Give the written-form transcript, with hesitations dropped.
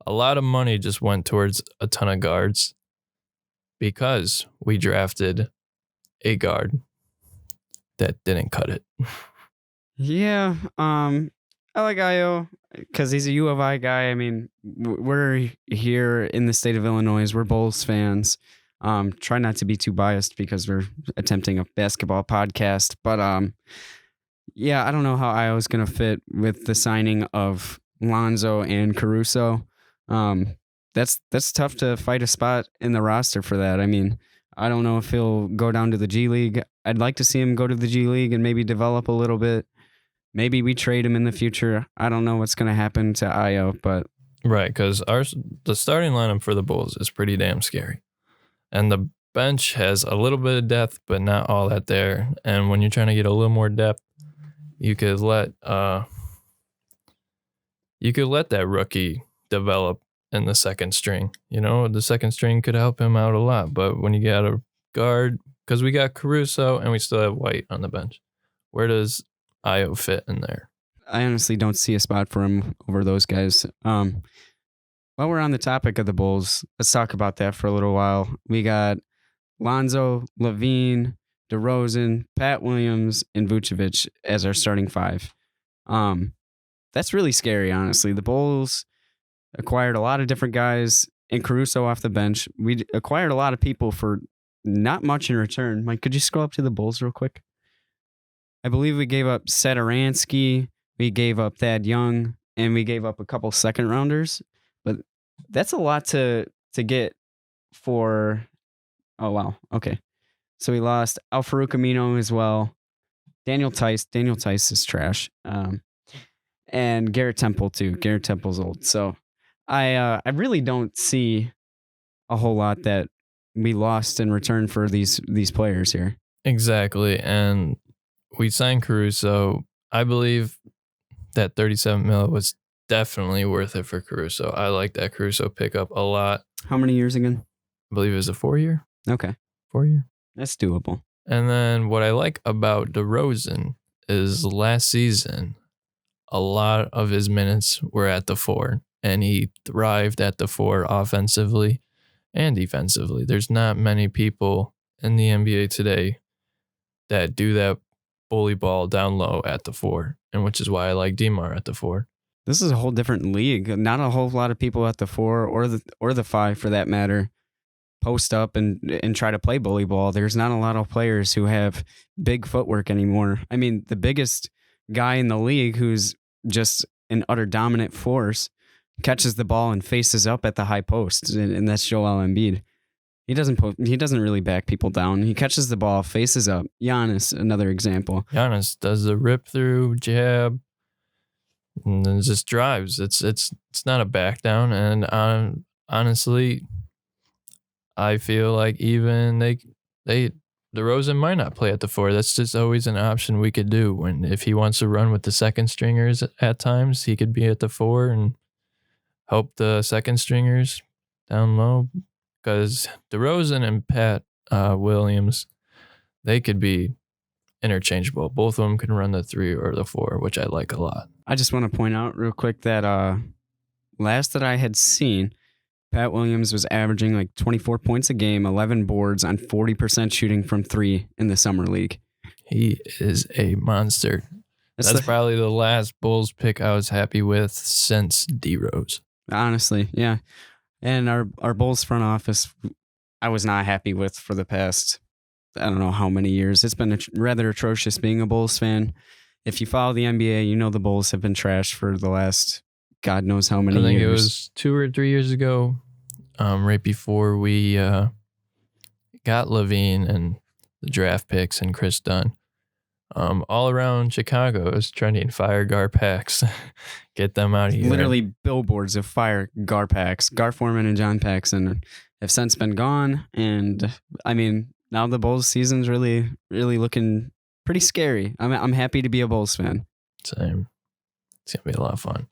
a lot of money just went towards a ton of guards because we drafted a guard that didn't cut it. Yeah, I like Ayo because he's a U of I guy. I mean, we're here in the state of Illinois. We're Bulls fans. Try not to be too biased because we're attempting a basketball podcast. But yeah, I don't know how Ayo is going to fit with the signing of Lonzo and Caruso. That's tough to fight a spot in the roster for that. I mean, I don't know if he'll go down to the G League. I'd like to see him go to the G League and maybe develop a little bit. Maybe we trade him in the future. I don't know what's going to happen to Ayo, but Right, because the starting lineup for the Bulls is pretty damn scary. And the bench has a little bit of depth, but not all that there. And when you're trying to get a little more depth, you could let that rookie develop in the second string. You know, the second string could help him out a lot. But when you got a guard, because we got Caruso and we still have White on the bench, where does Ayo fit in there? I honestly don't see a spot for him over those guys. While we're on the topic of the Bulls, let's talk about that for a little while. We got Lonzo, Levine, DeRozan, Pat Williams, and Vucevic as our starting five. That's really scary, honestly. The Bulls acquired a lot of different guys and Caruso off the bench. We acquired a lot of people for not much in return. Mike, could you scroll up to the Bulls real quick? I believe we gave up Satoransky, we gave up Thad Young, and we gave up a couple second rounders. But that's a lot to get for... Oh, wow. Okay. So we lost Al-Farouq Amino as well. Daniel Tice. Daniel Tice is trash. And Garrett Temple, too. Garrett Temple's old. So I really don't see a whole lot that we lost in return for these players here. Exactly. And we signed Caruso. I believe that 37 mil was definitely worth it for Caruso. I like that Caruso pickup a lot. How many years again? I believe it was a 4-year. Okay. 4-year. That's doable. And then what I like about DeRozan is last season, a lot of his minutes were at the 4, and he thrived at the 4 offensively and defensively. There's not many people in the NBA today that do that bully ball down low at the 4, and which is why I like DeMar at the 4. This is a whole different league. Not a whole lot of people at the 4 or the 5 for that matter post up and try to play bully ball. There's not a lot of players who have big footwork anymore. I mean, the biggest guy in the league who's just an utter dominant force catches the ball and faces up at the high post, and that's Joel Embiid. He doesn't really back people down. He catches the ball, faces up. Giannis, another example. Giannis does the rip through jab and then just drives. It's not a back down. And honestly, I feel like even DeRozan might not play at the 4. That's just always an option we could do. When if he wants to run with the second stringers at times, he could be at the 4 and help the second stringers down low. Because DeRozan and Pat Williams, they could be interchangeable. Both of them can run the 3 or the 4, which I like a lot. I just want to point out real quick that last that I had seen, Pat Williams was averaging like 24 points a game, 11 boards on 40% shooting from 3 in the summer league. He is a monster. That's probably the last Bulls pick I was happy with since D-Rose. Honestly, yeah. And our Bulls front office, I was not happy with for the past, I don't know how many years. It's been rather atrocious being a Bulls fan. If you follow the NBA, you know the Bulls have been trashed for the last God knows how many years. I think it was 2 or 3 years ago, right before we got Levine and the draft picks and Chris Dunn. All around Chicago is trending fire Garpax. Get them out of here. Literally billboards of fire Garpax. Gar Forman and John Paxson have since been gone. And I mean, now the Bulls season's really, really looking pretty scary. I'm happy to be a Bulls fan. Same. It's going to be a lot of fun.